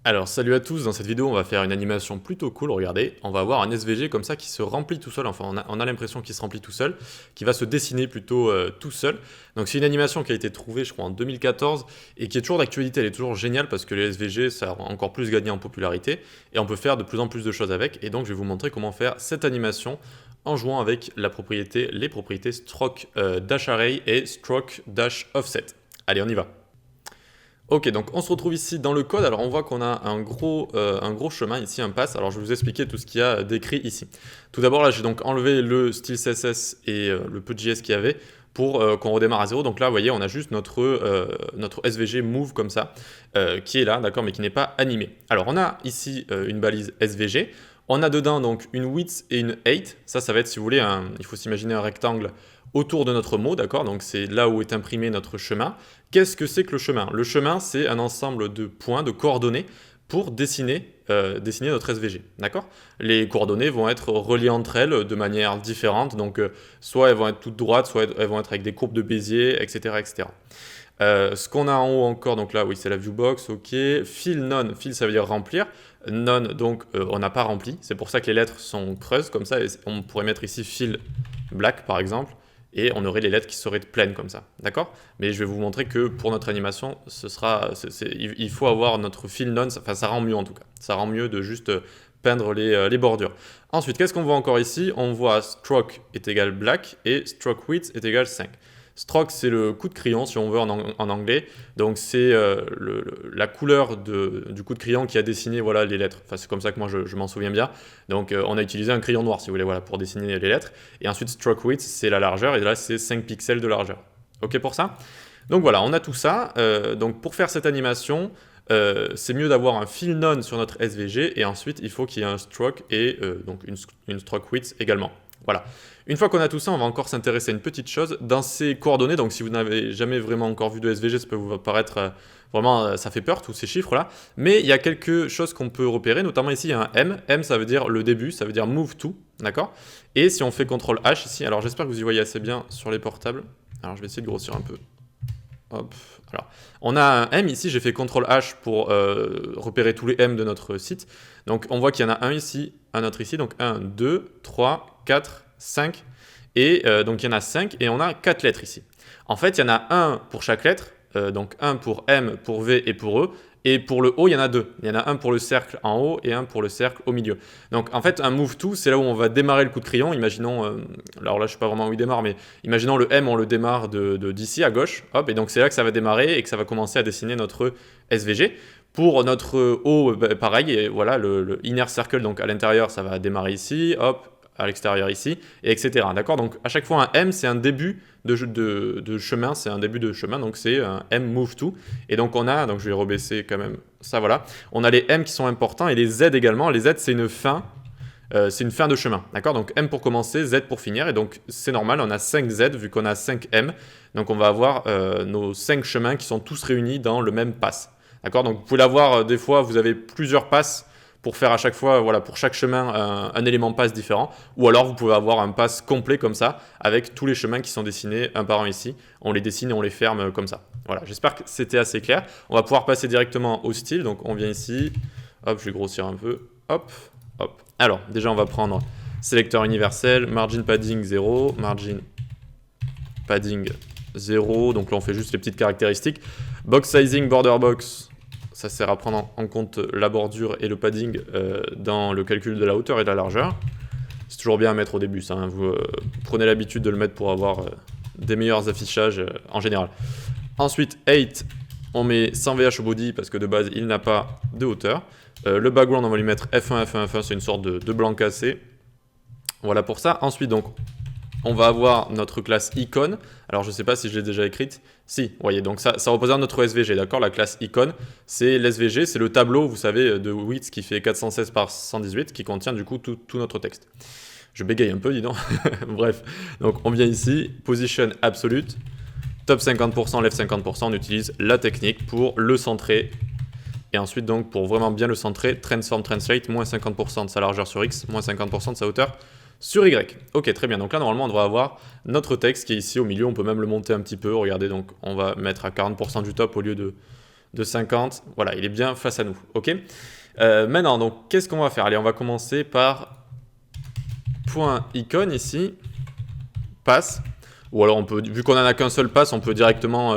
Alors salut à tous, dans cette vidéo on va faire une animation plutôt cool, regardez, on va avoir un SVG comme ça qui se remplit tout seul, enfin on a l'impression qu'il se remplit tout seul, qui va se dessiner plutôt tout seul. Donc c'est une animation qui a été trouvée je crois en 2014 et qui est toujours d'actualité, elle est toujours géniale parce que les SVG ça a encore plus gagné en popularité et on peut faire de plus en plus de choses avec et donc je vais vous montrer comment faire cette animation en jouant avec les propriétés stroke dash array et stroke dash offset. Allez on y va. Ok, donc on se retrouve ici dans le code. Alors on voit qu'on a un gros chemin ici, un pass. Alors je vais vous expliquer tout ce qu'il y a décrit ici. Tout d'abord là, j'ai donc enlevé le style CSS et le peu de JS qu'il y avait pour qu'on redémarre à zéro. Donc là, vous voyez, on a juste notre SVG move comme ça, qui est là, d'accord, mais qui n'est pas animé. Alors on a ici une balise SVG. On a dedans donc une width et une height. Ça va être, si vous voulez, il faut s'imaginer un rectangle autour de notre mot, d'accord? Donc c'est là où est imprimé notre chemin. Qu'est-ce que c'est que le chemin? Le chemin, c'est un ensemble de points, de coordonnées pour dessiner notre SVG, d'accord? Les coordonnées vont être reliées entre elles de manière différente, donc soit elles vont être toutes droites, soit elles vont être avec des courbes de Bézier, etc., etc. Ce qu'on a en haut encore, donc là, oui, c'est la viewbox, ok. Fill none, fill ça veut dire remplir. None, donc on n'a pas rempli. C'est pour ça que les lettres sont creuses comme ça. Et on pourrait mettre ici fill black par exemple. Et on aurait les lettres qui seraient pleines comme ça, d'accord? Mais je vais vous montrer que pour notre animation, il faut avoir notre fill none, enfin ça rend mieux en tout cas. Ça rend mieux de juste peindre les bordures. Ensuite, qu'est-ce qu'on voit encore ici? On voit stroke est égal black et stroke width est égal 5. Stroke, c'est le coup de crayon, si on veut, en anglais. Donc, c'est la couleur du coup de crayon qui a dessiné voilà, les lettres. Enfin, c'est comme ça que moi, je m'en souviens bien. Donc, on a utilisé un crayon noir, si vous voulez, voilà, pour dessiner les lettres. Et ensuite, stroke width, c'est la largeur. Et là, c'est 5 pixels de largeur. OK pour ça? Donc, voilà, on a tout ça. Donc, pour faire cette animation, c'est mieux d'avoir un fill none sur notre SVG. Et ensuite, il faut qu'il y ait un stroke et donc une stroke width également. Voilà. Une fois qu'on a tout ça, on va encore s'intéresser à une petite chose. Dans ces coordonnées, donc si vous n'avez jamais vraiment encore vu de SVG, ça peut vous paraître vraiment, ça fait peur, tous ces chiffres-là. Mais il y a quelque chose qu'on peut repérer, notamment ici, il y a un M. M, ça veut dire le début, ça veut dire move to, d'accord? Et si on fait CTRL H ici, alors j'espère que vous y voyez assez bien sur les portables. Alors je vais essayer de grossir un peu. Hop, alors, on a un M ici, j'ai fait CTRL H pour repérer tous les M de notre site. Donc on voit qu'il y en a un ici, un autre ici, donc 1, 2, 3, 4, 5, et donc il y en a 5, et on a 4 lettres ici. En fait, il y en a un pour chaque lettre, donc un pour M, pour V et pour E, et pour le haut, il y en a deux. Il y en a un pour le cercle en haut et un pour le cercle au milieu. Donc en fait, un move to, c'est là où on va démarrer le coup de crayon. Imaginons, alors là je ne sais pas vraiment où il démarre, mais imaginons le M, on le démarre d'ici à gauche, hop, et donc c'est là que ça va démarrer et que ça va commencer à dessiner notre SVG. Pour notre haut, pareil, et voilà, le inner circle, donc à l'intérieur, ça va démarrer ici, hop, à l'extérieur ici, et etc. D'accord? Donc à chaque fois un M, c'est un début de chemin, c'est un début de chemin, donc c'est un M move to. Et donc on a, donc je vais rebaisser quand même ça, voilà. On a les M qui sont importants et les Z également. Les Z, c'est une fin de chemin, d'accord? Donc M pour commencer, Z pour finir, et donc c'est normal, on a 5 Z vu qu'on a 5 M. Donc on va avoir nos 5 chemins qui sont tous réunis dans le même pass. D'accord? Donc vous pouvez l'avoir, des fois, vous avez plusieurs passes pour faire à chaque fois, voilà, pour chaque chemin, un élément pass différent. Ou alors, vous pouvez avoir un pass complet comme ça, avec tous les chemins qui sont dessinés un par un ici. On les dessine et on les ferme comme ça. Voilà, j'espère que c'était assez clair. On va pouvoir passer directement au style. Donc, on vient ici. Hop, je vais grossir un peu. Hop, hop. Alors, déjà, on va prendre sélecteur universel, margin padding 0, margin padding 0. Donc là, on fait juste les petites caractéristiques. Box sizing, border box. Ça sert à prendre en compte la bordure et le padding dans le calcul de la hauteur et de la largeur. C'est toujours bien à mettre au début, ça. Hein. Vous prenez l'habitude de le mettre pour avoir des meilleurs affichages en général. Ensuite, 8, on met 100 VH au body parce que de base, il n'a pas de hauteur. Le background, on va lui mettre F1, F1, F1, c'est une sorte de blanc cassé. Voilà pour ça. Ensuite, donc, on va avoir notre classe icon. Alors, je ne sais pas si je l'ai déjà écrite. Si, vous voyez, donc ça représente notre SVG, d'accord? La classe icon, c'est l'SVG, c'est le tableau, vous savez, de width qui fait 416 par 118, qui contient du coup tout notre texte. Je bégaye un peu, dis donc. Bref, donc on vient ici, position absolute, top 50%, left 50%, on utilise la technique pour le centrer. Et ensuite, donc, pour vraiment bien le centrer, transform translate, moins 50% de sa largeur sur X, moins 50% de sa hauteur sur Y. Ok, très bien. Donc là, normalement, on devrait avoir notre texte qui est ici au milieu. On peut même le monter un petit peu. Regardez, donc on va mettre à 40% du top au lieu de de 50. Voilà, il est bien face à nous. OK. Maintenant, donc, qu'est-ce qu'on va faire? Allez, on va commencer par point icône ici, pass. Ou alors, on peut, vu qu'on n'en a qu'un seul pass, on peut directement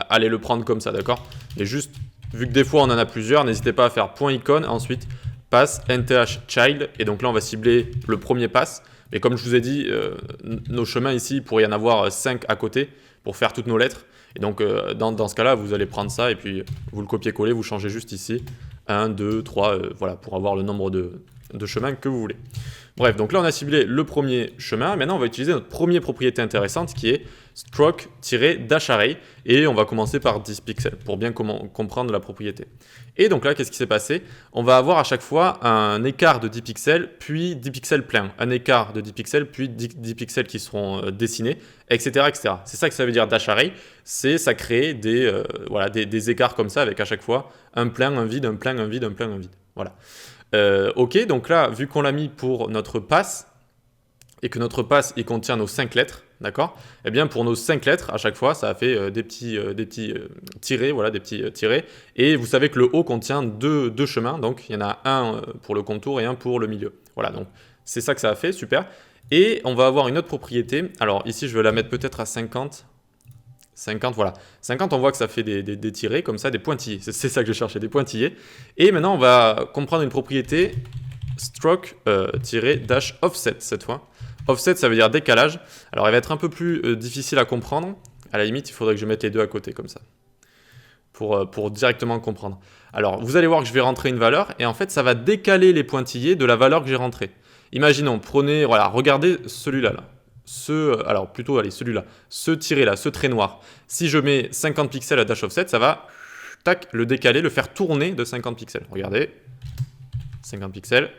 aller le prendre comme ça, d'accord? Et juste, vu que des fois on en a plusieurs, n'hésitez pas à faire point icône, ensuite pass, NTH child. Et donc là, on va cibler le premier pass. Mais comme je vous ai dit, nos chemins ici, il pourrait y en avoir 5 à côté pour faire toutes nos lettres. Et donc, dans ce cas-là, vous allez prendre ça et puis vous le copiez-coller, vous changez juste ici. 1, 2, 3, voilà, pour avoir le nombre de chemins que vous voulez. Bref, donc là, on a ciblé le premier chemin. Maintenant, on va utiliser notre première propriété intéressante qui est stroke-array. Et on va commencer par 10 pixels pour bien comprendre la propriété. Et donc là, qu'est-ce qui s'est passé? On va avoir à chaque fois un écart de 10 pixels, puis 10 pixels pleins. Un écart de 10 pixels, puis 10 pixels qui seront dessinés, etc. etc. C'est ça que ça veut dire dash-array. C'est ça crée voilà, des écarts comme ça avec à chaque fois un plein, un vide, un plein, un vide, un plein, un vide. Voilà. Ok, donc là, vu qu'on l'a mis pour notre pass, et que notre pass, il contient nos 5 lettres, d'accord? Eh bien, pour nos 5 lettres, à chaque fois, ça a fait des petits tirés, voilà, des petits tirés. Et vous savez que le haut contient deux chemins, donc il y en a un pour le contour et un pour le milieu. Voilà, donc c'est ça que ça a fait, super. Et on va avoir une autre propriété. Alors ici, je vais la mettre peut-être à 50. 50, voilà. 50, on voit que ça fait des tirés comme ça, des pointillés. C'est ça que je cherchais, des pointillés. Et maintenant, on va comprendre une propriété stroke-offset cette fois. Offset, ça veut dire décalage. Alors, elle va être un peu plus difficile à comprendre. À la limite, il faudrait que je mette les deux à côté comme ça pour directement comprendre. Alors, vous allez voir que je vais rentrer une valeur et en fait, ça va décaler les pointillés de la valeur que j'ai rentrée. Imaginons, voilà, regardez celui-là, là. Alors plutôt, allez, celui-là, ce tiré-là, ce trait noir. Si je mets 50 pixels à dash offset, ça va, tac, le décaler, le faire tourner de 50 pixels. Regardez, 50 pixels,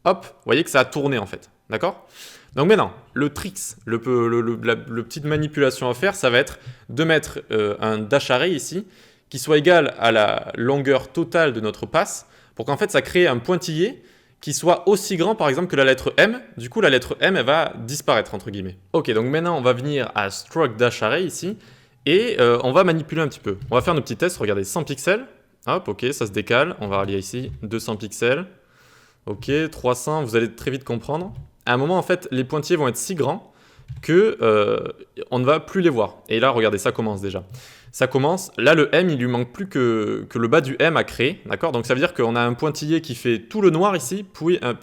hop, vous voyez que ça a tourné en fait, d'accord? Donc maintenant, le tricks, la petite manipulation à faire, ça va être de mettre un dash array ici, qui soit égal à la longueur totale de notre pass, pour qu'en fait ça crée un pointillé qui soit aussi grand par exemple que la lettre M. Du coup, la lettre M, elle va disparaître entre guillemets. Ok, donc maintenant on va venir à stroke-array ici et on va manipuler un petit peu. On va faire nos petits tests, regardez, 100 pixels. Hop, ok, ça se décale. On va relier ici 200 pixels. Ok, 300, vous allez très vite comprendre. À un moment, en fait, les pointillés vont être si grands que on ne va plus les voir. Et là, regardez, ça commence déjà. Ça commence, là le M, il lui manque plus que le bas du M à créer, d'accord? Donc ça veut dire qu'on a un pointillé qui fait tout le noir ici, puis un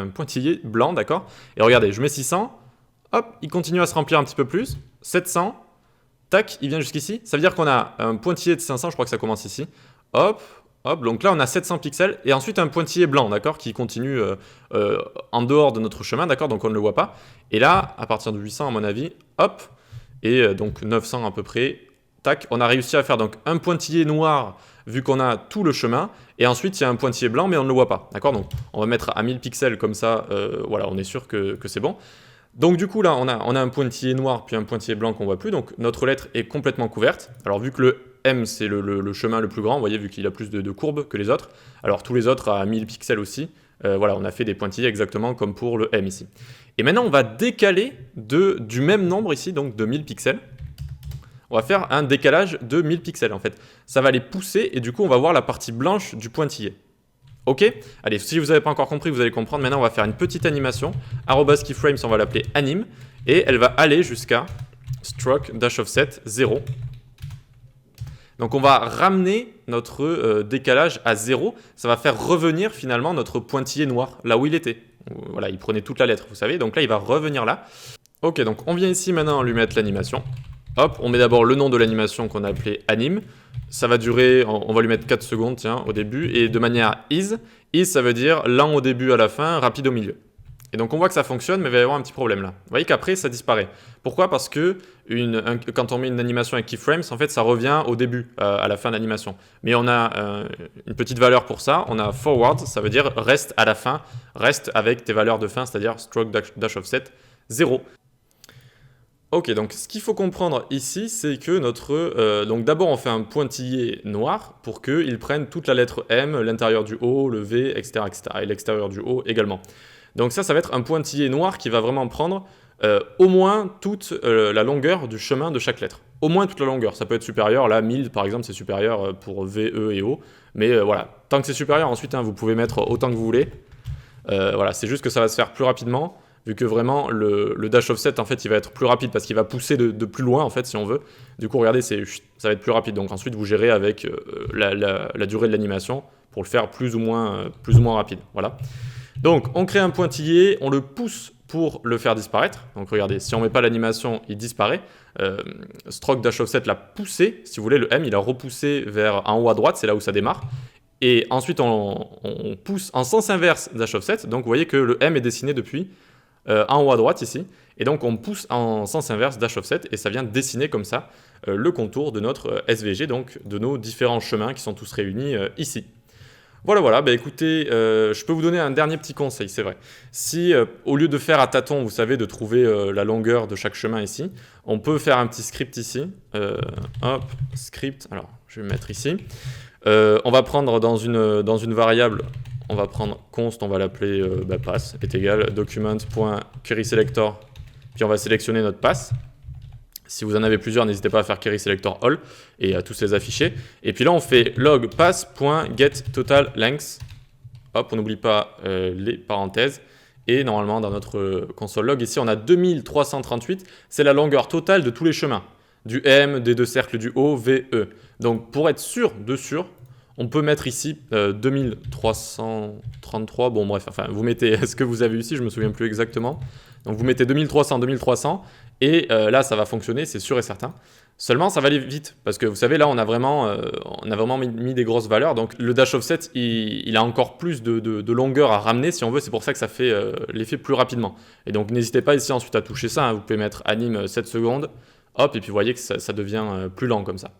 pointillé blanc, d'accord? Et regardez, je mets 600, hop, il continue à se remplir un petit peu plus, 700, tac, il vient jusqu'ici. Ça veut dire qu'on a un pointillé de 500, je crois que ça commence ici, hop, hop, donc là on a 700 pixels, et ensuite un pointillé blanc, d'accord, qui continue en dehors de notre chemin, d'accord, donc on ne le voit pas. Et là, à partir de 800 à mon avis, hop, et donc 900 à peu près, tac, on a réussi à faire donc un pointillé noir vu qu'on a tout le chemin, et ensuite il y a un pointillé blanc mais on ne le voit pas, d'accord? Donc on va mettre à 1000 pixels comme ça, voilà, on est sûr que c'est bon. Donc du coup là on a un pointillé noir puis un pointillé blanc qu'on ne voit plus, donc notre lettre est complètement couverte. Alors vu que le M c'est le chemin le plus grand, vous voyez, vu qu'il a plus de courbes que les autres, alors tous les autres à 1000 pixels aussi, voilà, on a fait des pointillés exactement comme pour le M ici. Et maintenant on va décaler du même nombre ici, donc de 1000 pixels. On va faire un décalage de 1000 pixels en fait. Ça va les pousser et du coup on va voir la partie blanche du pointillé. Ok? Allez, si vous n'avez pas encore compris, vous allez comprendre. Maintenant on va faire une petite animation. @keyframes, on va l'appeler anim. Et elle va aller jusqu'à stroke-offset 0. Donc on va ramener notre décalage à 0. Ça va faire revenir finalement notre pointillé noir, là où il était. Voilà, il prenait toute la lettre, vous savez. Donc là il va revenir là. Ok, donc on vient ici maintenant lui mettre l'animation. Hop, on met d'abord le nom de l'animation qu'on a appelé anim. Ça va durer, on va lui mettre 4 secondes, tiens, au début, et de manière is. Is, ça veut dire lent au début à la fin, rapide au milieu. Et donc on voit que ça fonctionne, mais il va y avoir un petit problème là. Vous voyez qu'après, ça disparaît. Pourquoi? Parce que quand on met une animation avec keyframes, en fait, ça revient au début, à la fin de l'animation. Mais on a une petite valeur pour ça. On a forward, ça veut dire reste à la fin, reste avec tes valeurs de fin, c'est-à-dire stroke-offset 0. Ok, donc ce qu'il faut comprendre ici, c'est que donc d'abord on fait un pointillé noir pour qu'il prenne toute la lettre M, l'intérieur du O, le V, etc., etc. et l'extérieur du O également. Donc ça va être un pointillé noir qui va vraiment prendre au moins toute la longueur du chemin de chaque lettre. Au moins toute la longueur, ça peut être supérieur, là 1000 par exemple c'est supérieur pour V, E et O, mais voilà, tant que c'est supérieur, ensuite vous pouvez mettre autant que vous voulez. Voilà, c'est juste que ça va se faire plus rapidement, vu que vraiment le dash offset en fait il va être plus rapide parce qu'il va pousser de plus loin en fait si on veut. Du coup regardez, ça va être plus rapide, donc ensuite vous gérez avec la durée de l'animation pour le faire plus ou moins rapide. Voilà. Donc on crée un pointillé, on le pousse pour le faire disparaître. Donc regardez, si on ne met pas l'animation, il disparaît. Stroke dash offset l'a poussé, si vous voulez, le M il a repoussé vers en haut à droite, c'est là où ça démarre. Et ensuite on pousse en sens inverse dash offset, donc vous voyez que le M est dessiné depuis en haut à droite ici. Et donc on pousse en sens inverse dash offset et ça vient dessiner comme ça le contour de notre SVG, donc de nos différents chemins qui sont tous réunis ici. Voilà, bah écoutez, je peux vous donner un dernier petit conseil, c'est vrai. Si, au lieu de faire à tâtons, vous savez, de trouver la longueur de chaque chemin ici, on peut faire un petit script ici. Hop, script, alors je vais me mettre ici. On va prendre dans une variable, on va prendre const, on va l'appeler pass, est égal document.querySelector, puis on va sélectionner notre pass. Si vous en avez plusieurs, n'hésitez pas à faire query selector all et à tous les afficher. Et puis là, on fait log pass.getTotalLength. Hop, on n'oublie pas les parenthèses. Et normalement, dans notre console log, ici, on a 2338. C'est la longueur totale de tous les chemins. Du M, des deux cercles du O, V, E. Donc, pour être sûr, on peut mettre ici 2333. Bon, bref, enfin, vous mettez ce que vous avez ici, je ne me souviens plus exactement. Donc, vous mettez 2300, 2300. Et là, ça va fonctionner, c'est sûr et certain. Seulement, ça va aller vite, parce que vous savez, là, on a vraiment mis des grosses valeurs. Donc, le dash offset, il a encore plus de longueur à ramener, si on veut. C'est pour ça que ça fait l'effet plus rapidement. Et donc, n'hésitez pas ici ensuite à toucher ça. Vous pouvez mettre anime 7 secondes. Hop, et puis vous voyez que ça devient plus lent comme ça.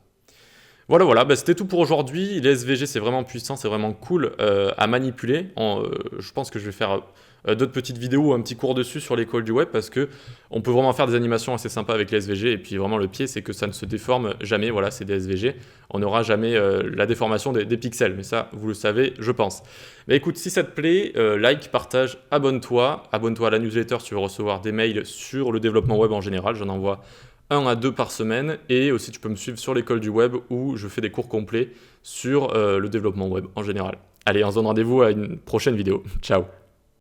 Voilà, bah, c'était tout pour aujourd'hui. Les SVG, c'est vraiment puissant, c'est vraiment cool à manipuler. Je pense que je vais faire d'autres petites vidéos, un petit cours dessus sur l'école du web parce que on peut vraiment faire des animations assez sympas avec les SVG. Et puis vraiment, le pied, c'est que ça ne se déforme jamais. Voilà, c'est des SVG. On n'aura jamais la déformation des pixels. Mais ça, vous le savez, je pense. Mais écoute, si ça te plaît, like, partage, abonne-toi. Abonne-toi à la newsletter si tu veux recevoir des mails sur le développement web en général. J'en envoie 1 à 2 par semaine, et aussi tu peux me suivre sur l'école du web où je fais des cours complets sur le développement web en général. Allez, on se donne rendez-vous à une prochaine vidéo. Ciao!